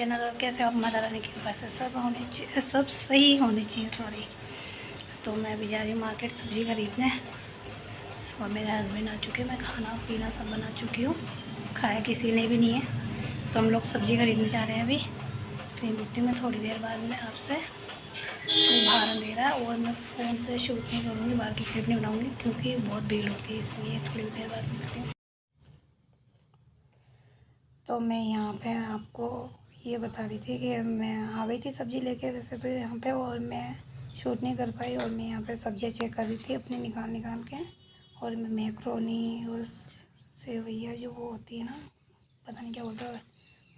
Channel. और कैसे आप माता रानी की कृपा से सब सही होने चाहिए। सॉरी। तो मैं अभी जा रही हूँ मार्केट सब्ज़ी खरीदने, और मेरे हस्बैंड आ चुके हैं। मैं खाना पीना सब बना चुकी हूँ, खाया किसी ने भी नहीं है। तो हम लोग सब्ज़ी खरीदने जा रहे हैं अभी। तो मिलती हूँ मैं थोड़ी देर बाद में आपसे। कोई बाहर अंधेरा है और मैं फ़ोन से शूट नहीं करूँगी, बाहर की क्लिप नहीं बनाऊँगी क्योंकि बहुत भीड़ होती है, इसलिए थोड़ी देर बाद मिलती हूँ। तो मैं यहाँ पे आपको ये बता रही थी कि मैं आ गई थी सब्ज़ी लेके वैसे तो यहाँ पे, और मैं शूट नहीं कर पाई। और मैं यहाँ पे सब्जियाँ चेक कर रही थी अपने निकाल के, और मैं मैक्रोनी और सेवैया जो वो होती है ना, पता नहीं क्या बोलता है,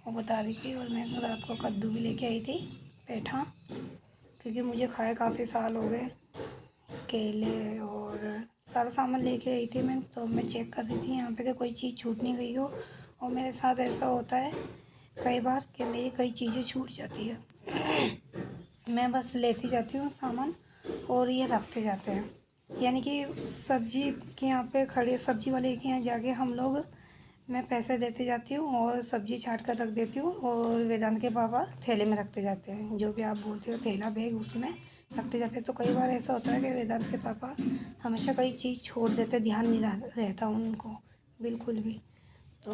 वो बता रही थी। और मैं रात को कद्दू भी लेके आई थी, पेठा, क्योंकि मुझे खाए काफ़ी साल हो गए। केले और सारा सामान लेके आई थी मैं। तो मैं चेक कर रही थी यहाँ पे कि कोई चीज़ छूट नहीं गई हो। और मेरे साथ ऐसा होता है कई बार कि मेरी कई चीज़ें छूट जाती है। मैं बस लेती जाती हूँ सामान और ये रखते जाते हैं। यानी कि सब्जी के यहाँ पे खड़े सब्जी वाले के यहाँ जाके हम लोग, मैं पैसे देते जाती हूँ और सब्ज़ी छाट कर रख देती हूँ, और वेदांत के पापा थैले में रखते जाते हैं, जो भी आप बोलते हो थैला बैग, उसमें रखते जाते हैं। तो कई बार ऐसा होता है कि वेदांत के पापा हमेशा कई चीज़ छोड़ देते, ध्यान नहीं रहता उनको बिल्कुल भी। तो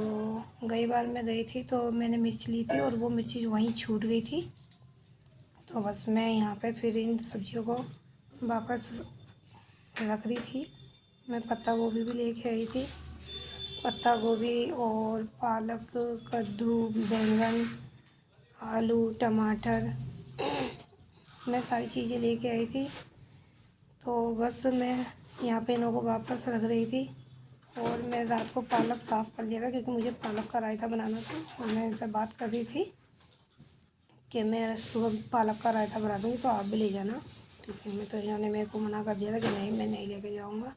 गई बार मैं गई थी तो मैंने मिर्च ली थी और वो मिर्ची वहीं छूट गई थी। तो बस मैं यहाँ पे फिर इन सब्जियों को वापस रख रही थी। मैं पत्ता गोभी भी लेके आई थी, पत्ता गोभी और पालक, कद्दू, बैंगन, आलू, टमाटर, मैं सारी चीज़ें लेके आई थी। तो बस मैं यहाँ पे इनको वापस रख रही थी। और मैं रात को पालक साफ़ कर लिया था क्योंकि मुझे पालक का रायता बनाना था। और मैं इनसे बात कर रही थी कि मैं सुबह पालक का रायता बना दूँगी, तो आप भी ले जाना टिफिन में। तो इन्होंने मेरे को मना कर दिया था कि नहीं, मैं नहीं लेके जाऊँगा,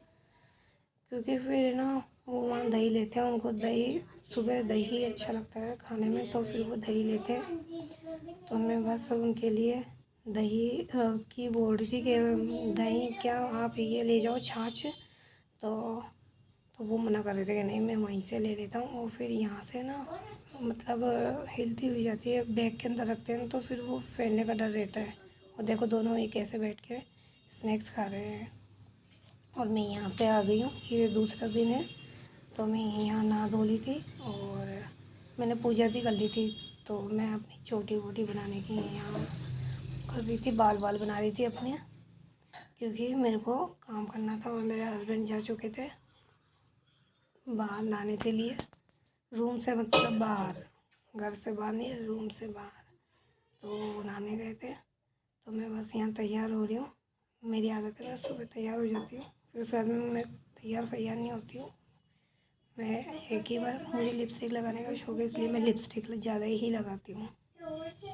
क्योंकि फिर ना वो वहाँ दही लेते हैं, उनको दही, सुबह दही अच्छा लगता है खाने में, तो फिर वो दही लेते हैं। तो मैं बस उनके लिए दही की बोल रही थी कि दही क्या, आप ये ले जाओ छाछ। तो वो मना कर रहे थे कि नहीं, मैं वहीं से ले लेता हूँ। और फिर यहाँ से ना मतलब हिलती हुई जाती है, बैग के अंदर रखते हैं तो फिर वो फैलने का डर रहता है। और देखो दोनों एक ऐसे बैठ के स्नैक्स खा रहे हैं। और मैं यहाँ पे आ गई हूँ, ये दूसरा दिन है। तो मैं यहाँ नहा धो ली थी और मैंने पूजा भी कर ली थी। तो मैं अपनी चोटी वोटी बनाने की यहाँ कर रही थी, बाल बना रही थी अपने, क्योंकि मेरे को काम करना था। और मेरे हस्बैंड जा चुके थे बाहर नहाने के लिए, रूम से मतलब बाहर, घर से बाहर नहीं, रूम से बाहर। तो वो नहाने गए थे। तो मैं बस यहाँ तैयार हो रही हूँ। मेरी आदत है, मैं सुबह तैयार हो जाती हूँ, फिर उसके बाद में मैं तैयार नहीं होती हूँ। मैं एक ही बार, मुझे लिपस्टिक लगाने का शौक़ है, इसलिए मैं लिपस्टिक ज़्यादा ही लगाती हूँ।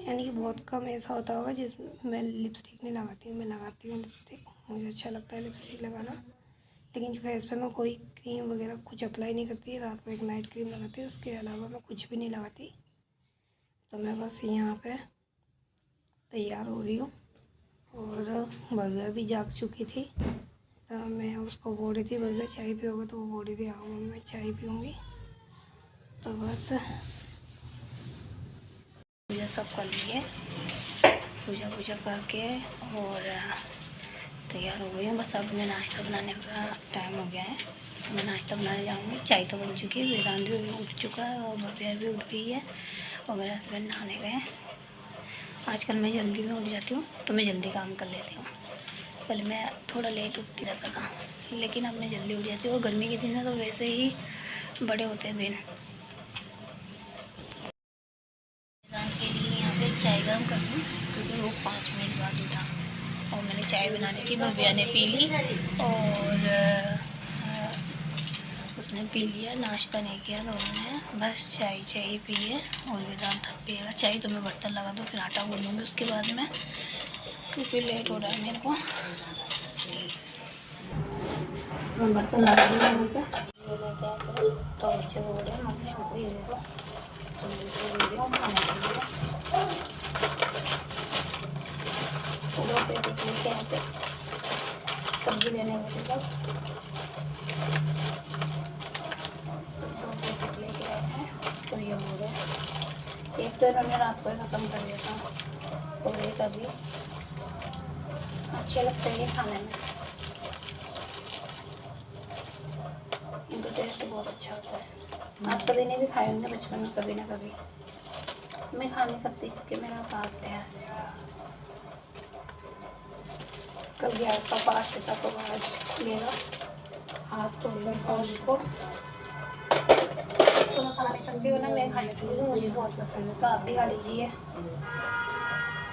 यानी कि बहुत कम ऐसा होता होगा जिसमें मैं लिपस्टिक नहीं लगाती हूँ। मैं लगाती हूँ लिपस्टिक, मुझे अच्छा लगता है लिपस्टिक लगाना। लेकिन फेस पे मैं कोई क्रीम वगैरह कुछ अप्लाई नहीं करती। रात को एक नाइट क्रीम लगाती हूँ, उसके अलावा मैं कुछ भी नहीं लगाती। तो मैं बस यहाँ पे तैयार हो रही हूँ। और भव्या भी जाग चुकी थी। तो मैं उसको बोल रही थी, भव्या चाय पियोगे? तो वो बोल रही थी हाँ मम्मी मैं चाय पीऊँगी। तो बस पूजा सब कर लिए, पूजा करके और तैयार हो गई हूँ। बस अब मैं नाश्ता बनाने का टाइम हो गया है, तो मैं नाश्ता बनाने जाऊँगी। चाय तो बन चुकी है, वेदांत भी उठ चुका है और भव्या भी उठ गई है, और मेरे हस्बैंड नहाने गए हैं। आजकल मैं जल्दी में उठ जाती हूँ, तो मैं जल्दी काम कर लेती हूँ। पहले मैं थोड़ा लेट उठती रहता था, लेकिन अब मैं जल्दी उठ जाती हूँ। और गर्मी के दिन है तो वैसे ही बड़े होते हैं दिन। वेदांत के लिए यहाँ पे चाय गर्म कर दूँ, क्योंकि वो 5 मिनट बाद उठा। और मैंने चाय बनाने की, भव्या ने पी ली और उसने पी लिया। नाश्ता नहीं किया दोनों ने, बस चाय ही पी है। और वेदांत तक पिएगा चाय। तो मैं बर्तन लगा दूँ, फिर आटा गूँधूँगी उसके बाद में, क्योंकि लेट हो रहा है मेरे को। मैं बर्तन लगा दूँगी यहाँ पे। ये लेके आकर तो बच्चे बोल रहे हैं मम्मी हमको ये दे दो, तो मैं दे रही हूँ खाने के लिए। चलो फिर यहाँ पे सब्जी लेने वाले तब 2 पैकेट लेके आए हैं। तो ये हो रहे हैं, एक तो इन्होंने रात को ही ख़त्म कर दिया था और एक अभी। अच्छे लगते हैं खाने में, इनका टेस्ट बहुत अच्छा होता है। आप सभी ने भी खाए होंगे बचपन में कभी ना कभी। मैं खा नहीं सकती क्योंकि मेरा फास्ट है आज। कल गैस का फास्ट था तो आज खुलेगा। आज तो फास्ट को तो मैं खा नहीं सकती हूँ ना, मैं खा लेती हूँ क्योंकि मुझे बहुत पसंद है। तो आप भी खा लीजिए,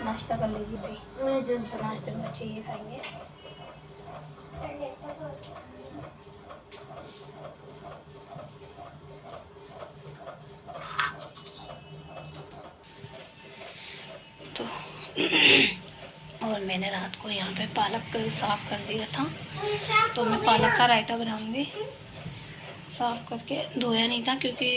नाश्ता कर लीजिए भाई। तो नाश्ते में बच्चे ये खाएंगे। तो और मैंने रात को यहाँ पे पालक साफ़ कर दिया था, तो मैं पालक का रायता बनाऊँगी। साफ़ करके धोया नहीं था क्योंकि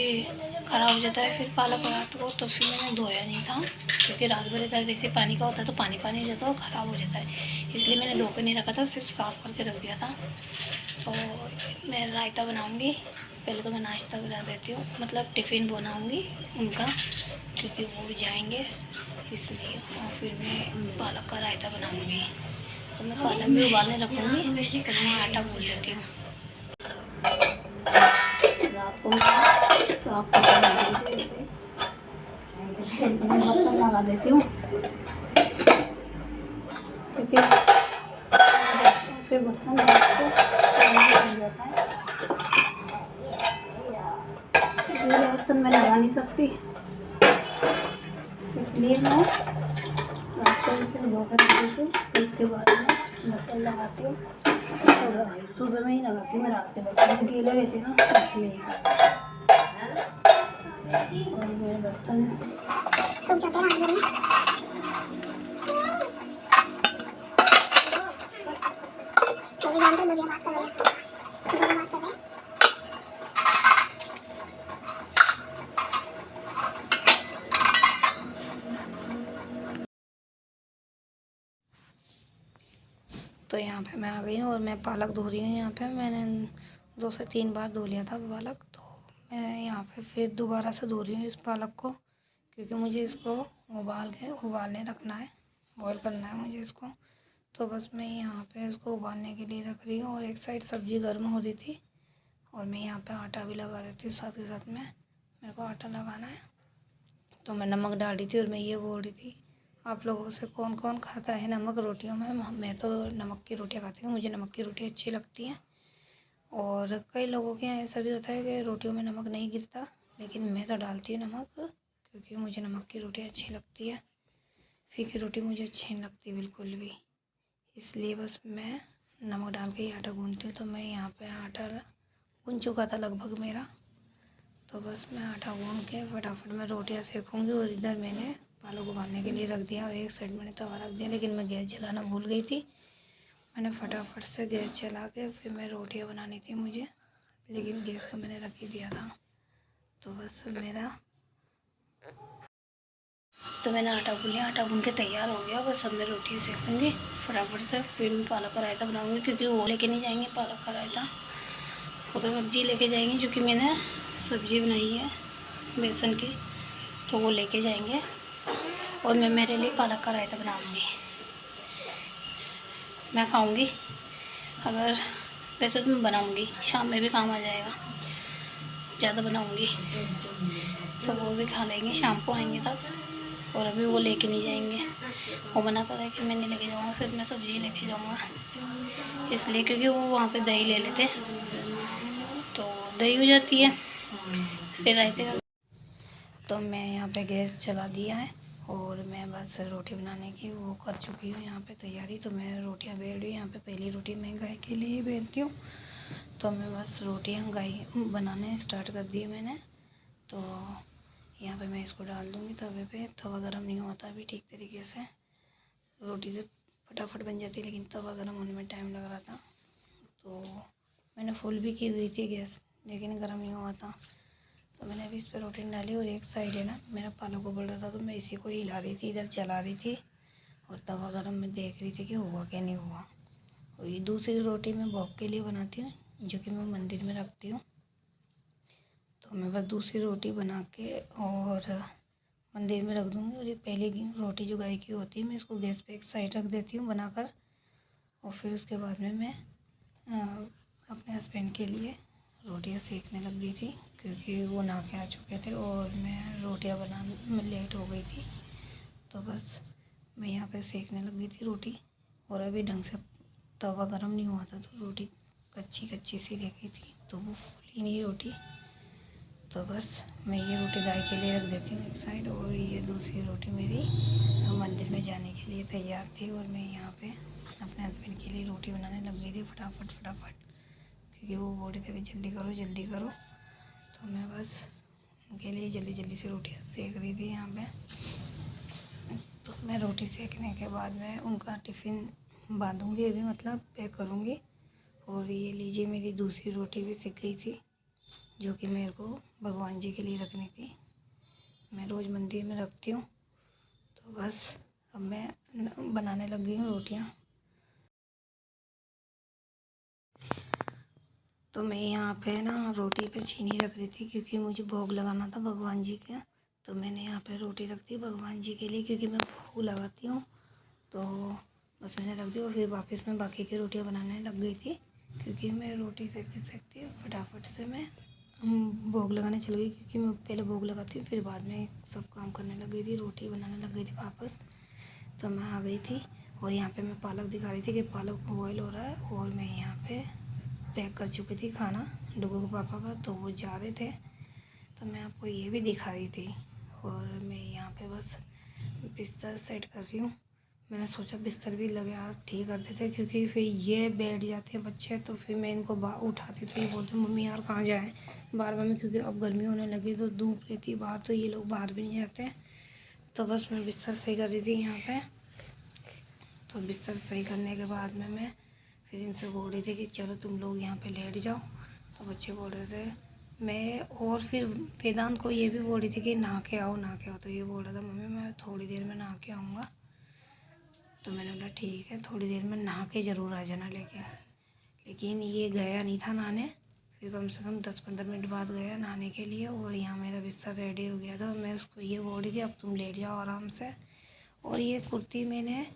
ख़राब हो जाता है फिर पालक रात को, तो फिर मैंने धोया नहीं था क्योंकि रात भर इधर वैसे पानी का होता है तो पानी पानी हो जाता है और ख़राब हो जाता है, इसलिए मैंने धो के नहीं रखा था, सिर्फ साफ़ करके रख दिया था। तो मैं रायता बनाऊँगी। पहले तो मैं नाश्ता बना देती हूँ, मतलब टिफ़िन बनाऊँगी उनका क्योंकि वो भी जाएंगे इसलिए, और फिर मैं पालक का रायता बनाऊँगी। तो मैं पालक भी उबालने रखूँगी, तो मैं आटा गूँथ लेती हूँ। रात को साफ बर्तन लगा देती हूँ क्योंकि फिर बर्तन जाता है, इसलिए बर्तन मैं लगा नहीं सकती, इसलिए मैं रात को धो कर देती हूँ। फिर उसके बाद में बर्तन लगाती हूँ, सुबह में ही लगाती हूँ मैं। रात के बर्तन गीले रहते हैं ना इसलिए। और मेरे बर्तन तो यहाँ पे मैं आ गई हूँ और मैं पालक धो रही हूँ। यहाँ पे मैंने 2 से 3 बार धो लिया था पालक, तो मैं यहाँ पे फिर दोबारा से धो रही हूँ इस पालक को क्योंकि मुझे इसको उबालने रखना है, बॉईल करना है मुझे इसको। तो बस मैं यहाँ पे इसको उबालने के लिए रख रही हूँ और एक साइड सब्ज़ी गर्म हो रही थी और मैं यहाँ पे आटा भी लगा देती हूँ साथ के साथ में। मेरे को आटा लगाना है, तो मैं नमक डाल रही थी और मैं ये बोल रही थी आप लोगों से कौन कौन खाता है नमक रोटियों में। मैं तो नमक की रोटियाँ खाती हूँ, मुझे नमक की रोटी अच्छी लगती हैं। और कई लोगों के यहाँ ऐसा भी होता है कि रोटियों में नमक नहीं गिरता, लेकिन मैं तो डालती हूँ नमक क्योंकि मुझे नमक की रोटी अच्छी लगती है। फीकी रोटी मुझे अच्छी नहीं लगती बिल्कुल भी, इसलिए बस मैं नमक डाल के ही आटा गूँथती हूँ। तो मैं यहाँ पे आटा गूँथ चुका था लगभग मेरा, तो बस मैं आटा गूँथ के फटाफट मैं रोटियाँ सेकूँगी। और इधर मैंने पालक उबालने के लिए रख दिया और एक साइड मैंने तवा रख दिया, लेकिन मैं गैस जलाना भूल गई थी। मैंने फटाफट से गैस चला के फिर मैं रोटियाँ बनानी थी मुझे, लेकिन गैस तो मैंने रख ही दिया था। तो बस मैंने आटा गूँथ लिया, आटा गूँथ के तैयार हो गया। बस अब मैं रोटी सेकूँगी फटाफट से, फिर मैं पालक का रायता बनाऊँगी क्योंकि वो लेके नहीं जाएंगे पालक का रायता, वो तो सब्ज़ी लेके जाएंगे जो कि मैंने सब्ज़ी बनाई है बेसन की, तो वो लेके जाएंगे और मैं मेरे लिए पालक का रायता बनाऊँगी, मैं खाऊँगी। अगर वैसे तो मैं बनाऊँगी, शाम में भी काम आ जाएगा, ज़्यादा बनाऊँगी तो वो भी खा लेंगे, शाम को आएंगे तब। और अभी वो लेके नहीं जाएंगे, वो मना कर रहा है कि मैं नहीं लेके जाऊँगा, सिर्फ मैं सब्ज़ी लेके जाऊँगा, इसलिए क्योंकि वो वहाँ पे दही ले लेते तो दही हो जाती है फिर रायते का। तो मैं यहाँ पे गैस चला दिया है और मैं बस रोटी बनाने की वो कर चुकी हूँ यहाँ पे तैयारी। तो मैं रोटियाँ बेल रही हूँ यहाँ पे। पहली रोटी मैं गाय के लिए बेलती हूँ, तो मैं बस रोटियाँ गाय बनाने स्टार्ट कर दी मैंने। तो यहाँ पे मैं इसको डाल दूँगी तवे पे। तवा गरम नहीं होता अभी ठीक तरीके से, रोटी से फटाफट बन जाती है लेकिन तवा गरम होने में टाइम लग रहा था। तो मैंने फुल भी की हुई थी गैस, लेकिन गर्म नहीं हुआ था। तो मैंने अभी इस पर रोटी डाली और एक साइड है ना मेरा पालक उबल रहा था, तो मैं इसी को हिला रही थी, इधर चला रही थी और तवा गरम में देख रही थी कि हुआ क्या नहीं हुआ। और ये दूसरी रोटी मैं भोग के लिए बनाती हूँ जो कि मैं मंदिर में रखती हूँ। तो मैं बस दूसरी रोटी बना के और मंदिर में रख दूँगी। और ये पहली रोटी जो गाय की होती है मैं इसको गैस पे एक साइड रख देती हूँ बनाकर। और फिर उसके बाद में मैं अपने हस्बैंड के लिए रोटियां सेकने लग गई थी, क्योंकि वो नहा के आ चुके थे और मैं रोटियां बनाने में लेट हो गई थी। तो बस मैं यहाँ पे सेकने लग गई थी रोटी। और अभी ढंग से तवा गर्म नहीं हुआ था तो रोटी कच्ची कच्ची सी रह गई थी, तो वो फूली नहीं रोटी। तो बस मैं ये रोटी गाय के लिए रख देती हूँ एक साइड, और ये दूसरी रोटी मेरी मंदिर में जाने के लिए तैयार थी। और मैं यहाँ पे अपने हस्बैंड के लिए रोटी बनाने लग गई थी फटाफट, क्योंकि वो बोल रहे थे कि जल्दी करो जल्दी करो। तो मैं बस उनके लिए जल्दी जल्दी से रोटियाँ सेक रही थी यहाँ पे। तो मैं रोटी सेकने के बाद में उनका टिफ़िन बांधूँगी, अभी मतलब पैक करूँगी। और ये लीजिए मेरी दूसरी रोटी भी सिक गई थी, जो कि मेरे को भगवान जी के लिए रखनी थी। मैं रोज़ मंदिर में रखती हूँ। तो बस अब मैं बनाने लग गई हूँ रोटियाँ। तो मैं यहाँ पे ना रोटी पे चीनी रख रही थी, क्योंकि मुझे भोग लगाना था भगवान जी का। तो मैंने यहाँ पे रोटी रख दी भगवान जी के लिए, क्योंकि मैं भोग लगाती हूँ। तो बस मैंने रख दी और फिर वापस मैं बाकी की रोटियाँ बनाने लग गई थी, क्योंकि मैं रोटी सेकते सेकते फटाफट से मैं भोग लगाने चल गई, क्योंकि मैं पहले भोग लगाती हूँ फिर बाद में सब काम करने लग गई थी, रोटी बनाने लग गई थी वापस। तो मैं आ गई थी और यहाँ पे मैं पालक दिखा रही थी कि पालक बॉयल हो रहा है। और मैं यहाँ पे पैक कर चुकी थी खाना डुगू के पापा का, तो वो जा रहे थे। तो मैं आपको ये भी दिखा रही थी। और मैं यहाँ पे बस बिस्तर सेट कर रही हूँ। मैंने सोचा बिस्तर भी लगा ठीक कर देते, क्योंकि फिर ये बैठ जाते हैं बच्चे, तो फिर मैं इनको उठाती तो ये बोलते मम्मी यार कहाँ जाए बार बार में, क्योंकि अब गर्मी होने लगी तो धूप रहती है बाहर, तो ये लोग बाहर भी नहीं जाते। तो बस मैं बिस्तर सही कर रही थी यहाँ पे। तो बिस्तर सही करने के बाद में मैं फिर इनसे बोल रही थी कि चलो तुम लोग यहाँ पे लेट जाओ। तो बच्चे बोल रहे थे मैं, और फिर वेदांत को ये भी बोल रही थी कि नहा के आओ नहा के आओ। तो ये बोल रहा था मम्मी मैं थोड़ी देर में नहा के आऊँगा। तो मैंने बोला ठीक है थोड़ी देर में नहा के ज़रूर आ जाना। लेकिन ये गया नहीं था नहाने। फिर कम से कम 10-15 मिनट बाद गया नहाने के लिए। और यहाँ मेरा बिस्तर रेडी हो गया था। मैं उसको ये बोल रही थी अब तुम लेट जाओ आराम से। और ये कुर्ती मैंने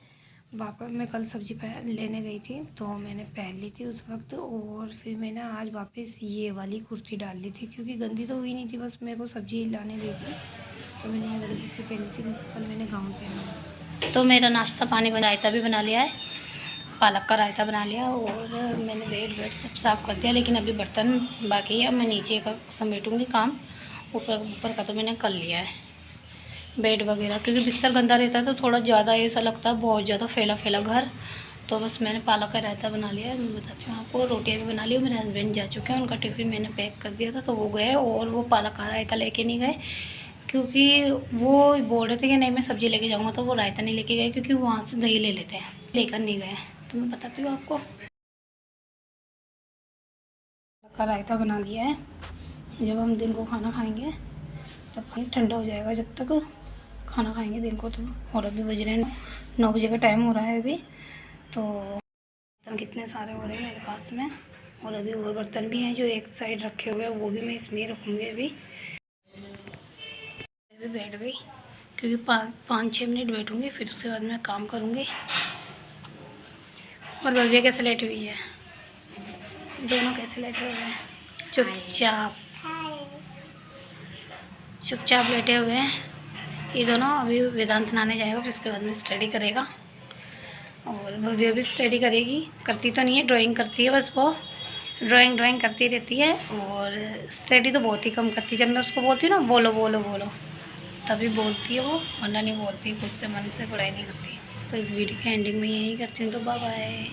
वापस मैं कल सब्ज़ी लेने गई थी तो मैंने पहन ली थी उस वक्त। और फिर मैंने आज वापस ये वाली कुर्ती डाल ली थी, क्योंकि गंदी तो हुई नहीं थी, बस मेरे को सब्ज़ी लाने गई थी तो मैंने ये वाली कुर्ती पहनी थी, क्योंकि कल मैंने गाउन पहना। तो मेरा नाश्ता पानी रायता भी बना लिया है, पालक का रायता बना लिया और मैंने बेड सब साफ़ कर दिया। लेकिन अभी बर्तन बाकी है, मैं नीचे का समेटूँगी काम, ऊपर का तो मैंने कर लिया है बेड वगैरह, क्योंकि बिस्तर गंदा रहता है तो थोड़ा ज़्यादा ऐसा लगता है बहुत ज़्यादा फैला फैला घर। तो बस मैंने पालक का रायता बना लिया है। मैं बताती हूँ आपको, रोटियाँ भी बना ली। मेरे हस्बैंड जा चुके हैं, उनका टिफ़िन मैंने पैक कर दिया था तो वो गए, और वो पालक का रायता लेके नहीं गए, क्योंकि वो बोल रहे थे कि नहीं मैं सब्ज़ी लेके जाऊँगा। तो वो रायता नहीं लेके गए, क्योंकि वहाँ से दही ले लेते हैं, लेकर नहीं गए। तो मैं बताती हूँ आपको, का रायता बना लिया है। जब हम दिन को खाना खाएंगे तब कहीं ठंडा हो जाएगा, जब तक खाना खाएंगे दिन को। तो और अभी बज रहे हैं 9 बजे का टाइम हो रहा है अभी। तो बर्तन कितने सारे हो रहे हैं मेरे पास में, और अभी और बर्तन भी हैं जो एक साइड रखे हुए हैं, वो भी मैं इसमें ही रखूँगी। अभी बैठ गई, क्योंकि 5-6 मिनट बैठूँगी, फिर उसके बाद मैं काम करूँगी। और भव्य कैसे लेटी हुई है, दोनों कैसे लेटे हुए हैं, चुपचाप लेटे हुए हैं ये दोनों। अभी वेदांत नहाने जाएगा, फिर उसके बाद में स्टडी करेगा, और भव्य भी स्टडी करेगी। करती तो नहीं है, ड्राइंग करती है बस, वो ड्राइंग करती रहती है। और स्टडी तो बहुत ही कम करती है। जब मैं उसको बोलती हूँ ना बोलो बोलो बोलो, तभी बोलती है वो, वरना नहीं बोलती, खुद से मन से पढ़ाई नहीं करती। तो इस वीडियो के एंडिंग में यही करती हूँ। तो बाय बाय।